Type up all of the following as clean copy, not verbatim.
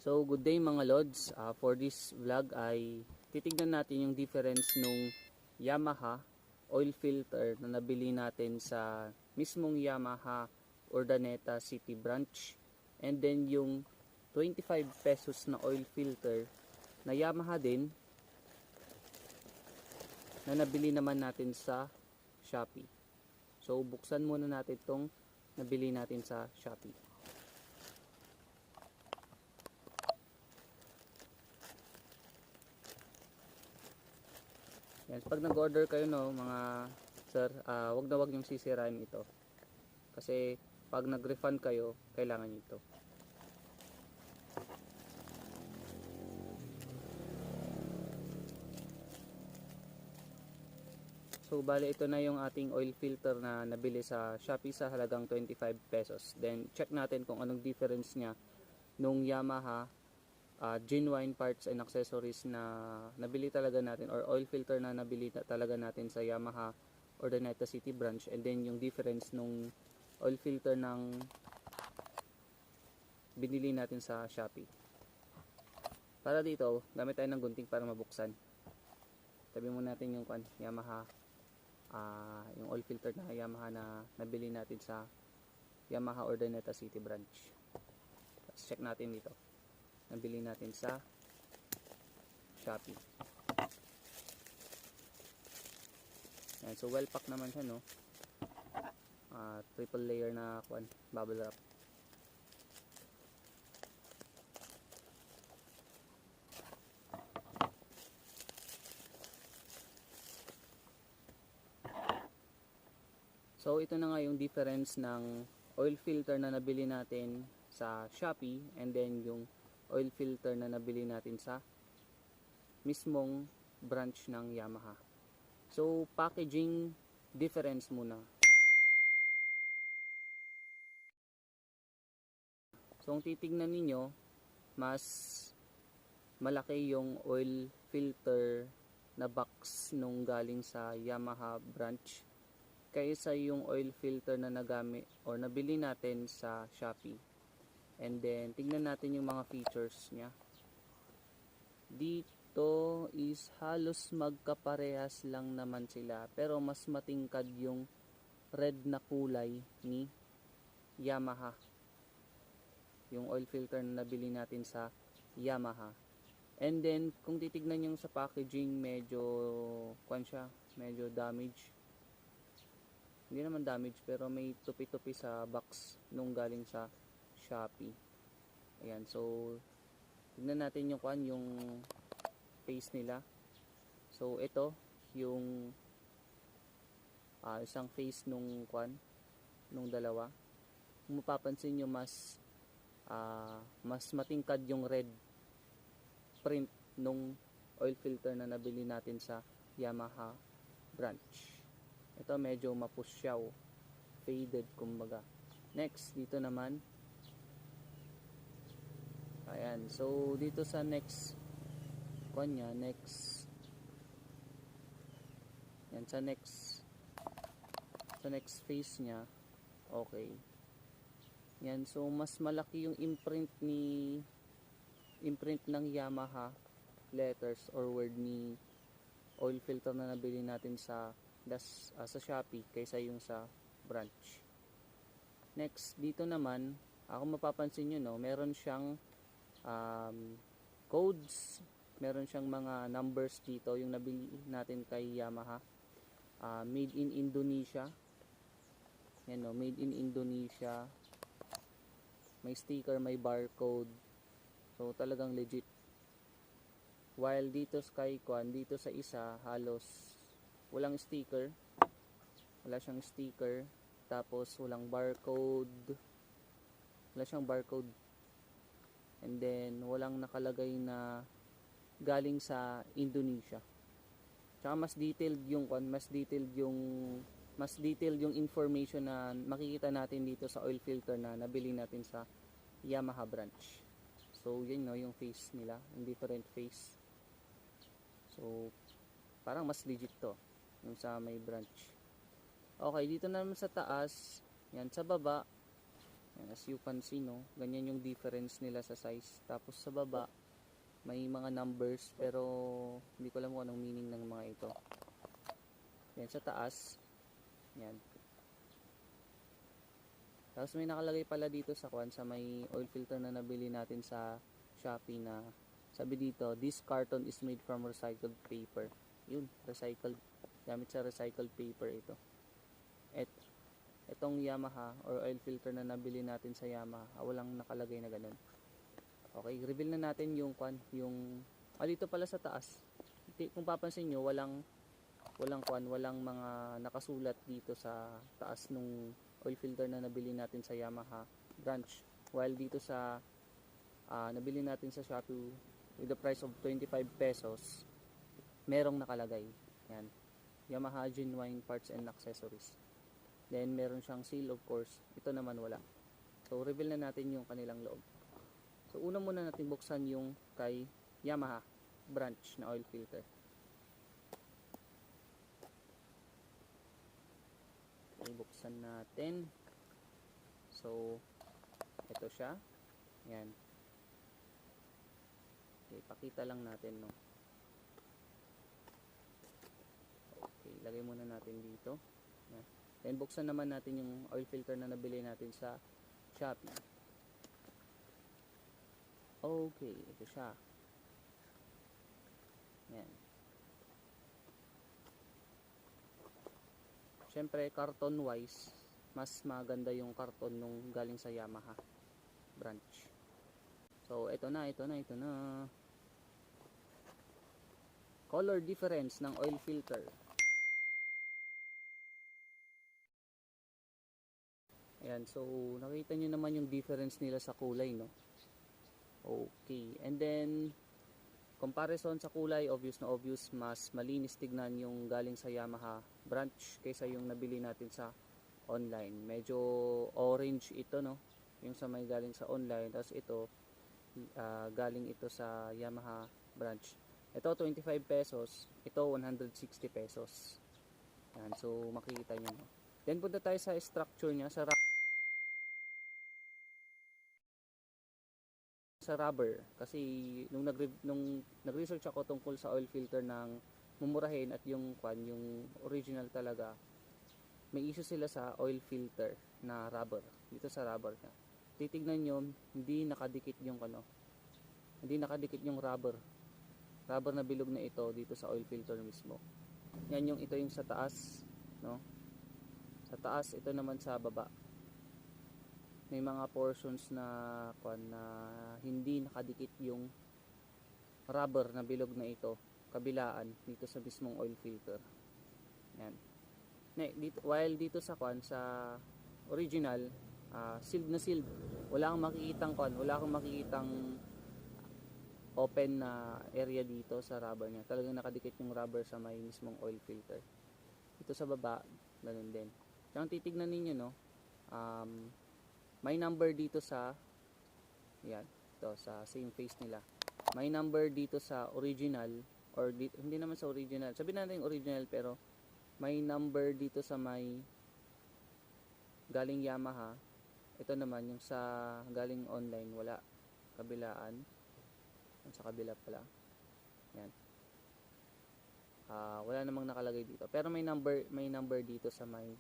So good day mga lods, for this vlog ay titignan natin yung difference nung Yamaha oil filter na nabili natin sa mismong Yamaha Urdaneta City branch, and then yung 25 pesos na oil filter na Yamaha din na nabili naman natin sa Shopee. So buksan muna natin itong nabili natin sa Shopee. Yan, pag nag-order kayo mga sir, wag na wag niyong sisirain ito. Kasi pag nag-refund kayo, kailangan niyo ito. So bale ito na yung ating oil filter na nabili sa Shopee sa halagang 25 pesos. Then check natin kung anong difference niya nung Yamaha genuine parts and accessories na nabili talaga natin, or oil filter na nabili talaga natin sa Yamaha Urdaneta City branch, and then yung difference nung oil filter ng binili natin sa Shopee. Para dito, gamit tayo ng gunting para mabuksan. Tabi muna natin yung Yamaha, yung oil filter na Yamaha na nabili natin sa Yamaha Urdaneta City branch. Let's check natin dito. Nabili natin sa Shopee. Ayan, so well pack naman siya, no? Triple layer na bubble wrap. So ito na nga yung difference ng oil filter na nabili natin sa Shopee, and then yung oil filter na nabili natin sa mismong branch ng Yamaha. So packaging difference muna. So kung titignan ninyo, mas malaki yung oil filter na box nung galing sa Yamaha branch kaysa yung oil filter na nagamit or nabili natin sa Shopee. And then tignan natin yung mga features niya. Dito is halos magkaparehas lang naman sila, pero mas matingkad yung red na kulay ni Yamaha, yung oil filter na nabili natin sa Yamaha. And then kung titignan yung sa packaging, medyo medyo damage. Hindi naman damage, pero may tupi-tupi sa box nung galing sa Shopee. Ayan, so tignan natin yung face nila. So ito yung isang face nung dalawa. Kung mapapansin nyo, mas matingkad yung red print nung oil filter na nabili natin sa Yamaha branch. Ito medyo mapusyaw, faded kumbaga. Next, dito naman, ayan, so dito sa next yan, sa next face nya, okay, yan, so mas malaki yung imprint ng Yamaha letters or word ni oil filter na nabili natin sa Shopee kaysa yung sa branch. Next, dito naman, kung mapapansin nyo, meron siyang codes, meron siyang mga numbers dito, yung nabili natin kay Yamaha. Made in Indonesia. Yan, made in Indonesia. May sticker, may barcode. So talagang legit. While dito dito sa isa, halos walang sticker. Wala siyang sticker. Tapos walang barcode. Wala siyang barcode. And then walang nakalagay na galing sa Indonesia. Tsaka mas detailed yung information na makikita natin dito sa oil filter na nabili natin sa Yamaha branch. So yun, yung face nila, yung different face. So parang mas legit to yung sa may branch. Okay, dito naman sa taas, yan, sa baba Yan, as you can see, no, ganyan yung difference nila sa size. Tapos sa baba, may mga numbers pero hindi ko alam kung anong meaning ng mga ito. Yan, sa taas, yan. Tapos may nakalagay pala dito sa sa may oil filter na nabili natin sa Shopee na sabi dito, this carton is made from recycled paper. Yun, recycled. Gamit sa recycled paper ito. Itong Yamaha or oil filter na nabili natin sa Yamaha, walang nakalagay na ganun. Okay, reveal na natin yung dito pala sa taas. Kung papansin nyo, walang mga nakasulat dito sa taas nung oil filter na nabili natin sa Yamaha branch. While dito sa nabili natin sa Shopee with the price of 25 pesos, merong nakalagay. Yan. Yamaha Genuine Parts and Accessories. Then meron siyang seal, of course. Ito naman wala. So reveal na natin yung kanilang loob. So una muna natin buksan yung kay Yamaha branch na oil filter. Okay, buksan natin. So ito siya. Yan. Okay, pakita lang natin, no. Okay, lagay muna natin dito. Yan. Then buksan naman natin yung oil filter na nabili natin sa Shopee. Okay, ito siya. Yan. Siyempre, carton wise, mas maganda yung carton nung galing sa Yamaha branch. So, ito na. Color difference ng oil filter. Ayan, so nakita nyo naman yung difference nila sa kulay, no? Okay, and then comparison sa kulay, obvious na obvious, mas malinis tignan yung galing sa Yamaha branch kaysa yung nabili natin sa online. Medyo orange ito, no? Yung sa may galing sa online, tapos ito galing ito sa Yamaha branch. Ito 25 pesos, ito 160 pesos. Yan, so makikita nyo, no? Then punta tayo sa structure niya, sa rubber, kasi nung nag-research ako tungkol sa oil filter ng mumurahin at yung original talaga, may issue sila sa oil filter na rubber. Dito sa rubber niya, titignan nyo, hindi nakadikit yung rubber na bilog na ito dito sa oil filter mismo. Yan ito yung sa taas, no? Sa taas, ito naman sa baba. May mga portions na hindi nakadikit yung rubber na bilog na ito kabilaan dito sa mismong oil filter. Yan. While dito sa original, sealed na sealed. Wala kang makikitang open na area dito sa rubber niya. Talagang nakadikit yung rubber sa may mismong oil filter. Ito sa baba, ganun din. Kung titignan ninyo, no, may number dito sa sa same face nila. May number dito sa original or hindi naman sa original. Sabihin natin original, pero may number dito sa may galing Yamaha. Ito naman yung sa galing online, wala. Kabilaan. Sa kabila pala. Yan. Wala namang nakalagay dito. Pero may number dito sa may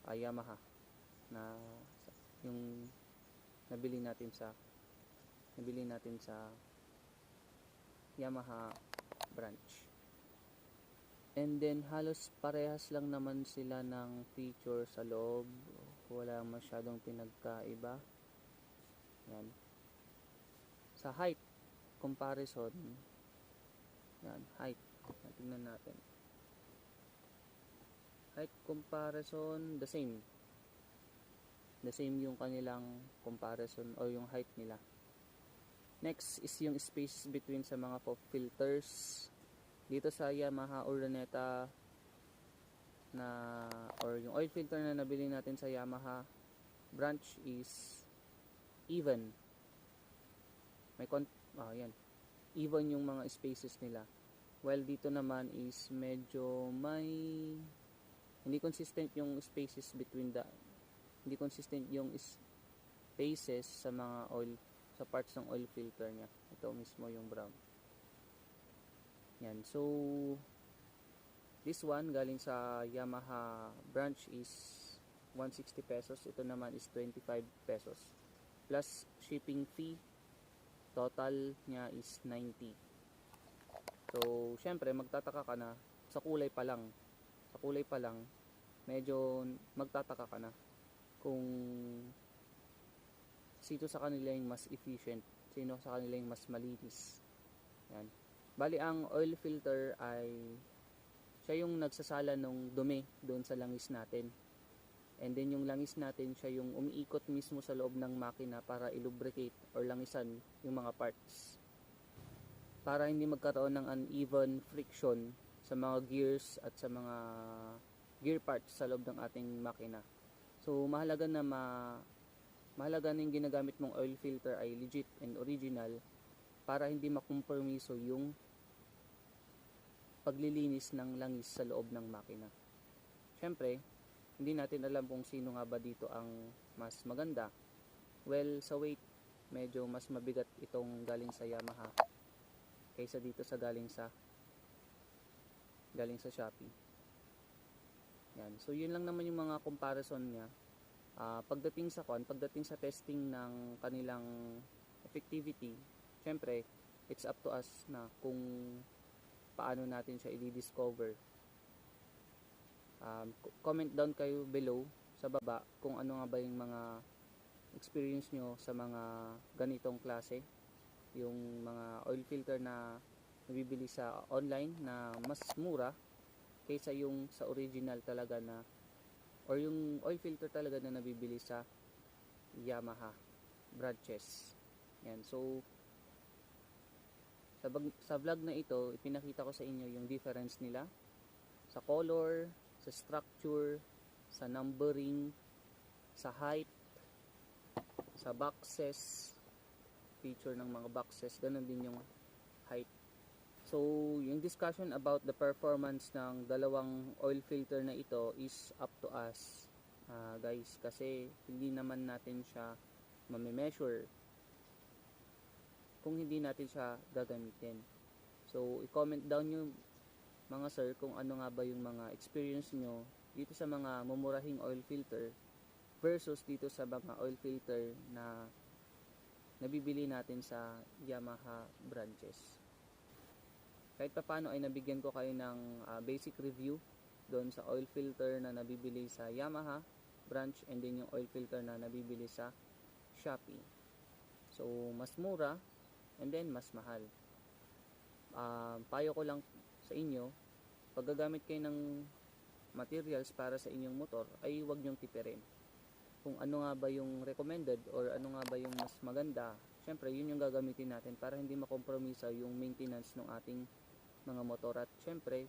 Yamaha na yung nabili natin sa Yamaha branch. And then halos parehas lang naman sila ng feature sa loob. Wala masyadong pinagkaiba. Yan. Sa height comparison, yan, height. Tingnan natin. Height comparison, the same yung kanilang comparison o yung height nila. Next is yung space between sa mga pop filters. Dito sa Yamaha Urdaneta or yung oil filter na nabili natin sa Yamaha branch is even. Yan. Even yung mga spaces nila. While dito naman is medyo hindi consistent yung spaces between hindi consistent yung spaces sa mga oil, sa parts ng oil filter niya. Ito mismo yung brown. Yan. So this one galing sa Yamaha branch is 160 pesos. Ito naman is 25 pesos. Plus shipping fee, total niya is 90. So, syempre magtataka ka na sa kulay pa lang. Sa kulay pa lang, medyo magtataka ka na kung sino sa kanila yung mas efficient, sino sa kanila yung mas malinis. Yan. Bali, ang oil filter ay siya yung nagsasala ng dumi doon sa langis natin. And then yung langis natin, siya yung umiikot mismo sa loob ng makina para ilubricate or langisan yung mga parts. Para hindi magkaroon ng uneven friction sa mga gears at sa mga gear parts sa loob ng ating makina. So mahalaga na yung ginagamit mong oil filter ay legit and original para hindi makompromiso yung paglilinis ng langis sa loob ng makina. Syempre, hindi natin alam kung sino nga ba dito ang mas maganda. Well, sa weight, medyo mas mabigat itong galing sa Yamaha kaysa dito sa galing sa Shopee. Yan. So yun lang naman yung mga comparison niya. Pagdating sa testing ng kanilang effectivity, syempre, it's up to us na kung paano natin siya i-discover. Comment down kayo below sa baba kung ano nga ba yung mga experience nyo sa mga ganitong klase, yung mga oil filter na nabibili sa online na mas mura kaysa yung sa original talaga na, or yung oil filter talaga na nabibili sa Yamaha branches. Yan. So sa vlog na ito, ipinakita ko sa inyo yung difference nila sa color, sa structure, sa numbering, sa height, sa boxes, feature ng mga boxes, ganun din yung height. So, yung discussion about the performance ng dalawang oil filter na ito is up to us, guys, kasi hindi naman natin siya mame-measure kung hindi natin siya gagamitin. So, i-comment down nyo mga sir kung ano nga ba yung mga experience nyo dito sa mga mumurahing oil filter versus dito sa mga oil filter na nabibili natin sa Yamaha branches. Kahit pa paano ay nabigyan ko kayo ng basic review doon sa oil filter na nabibili sa Yamaha branch and then yung oil filter na nabibili sa Shopee. So, mas mura and then mas mahal. Payo ko lang sa inyo, pag gagamit kayo ng materials para sa inyong motor, ay huwag nyong tipirin. Kung ano nga ba yung recommended or ano nga ba yung mas maganda, syempre yun yung gagamitin natin para hindi makompromisa yung maintenance ng ating mga motor. At syempre,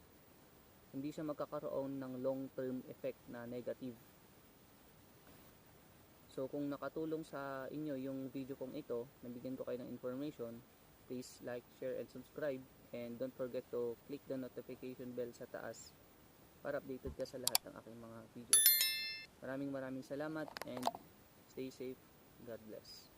hindi siya magkakaroon ng long-term effect na negative. So kung nakatulong sa inyo yung video kong ito, nabigyan ko kayo ng information, please like, share, and subscribe. And don't forget to click the notification bell sa taas para updated ka sa lahat ng aking mga videos. Maraming salamat and stay safe. God bless.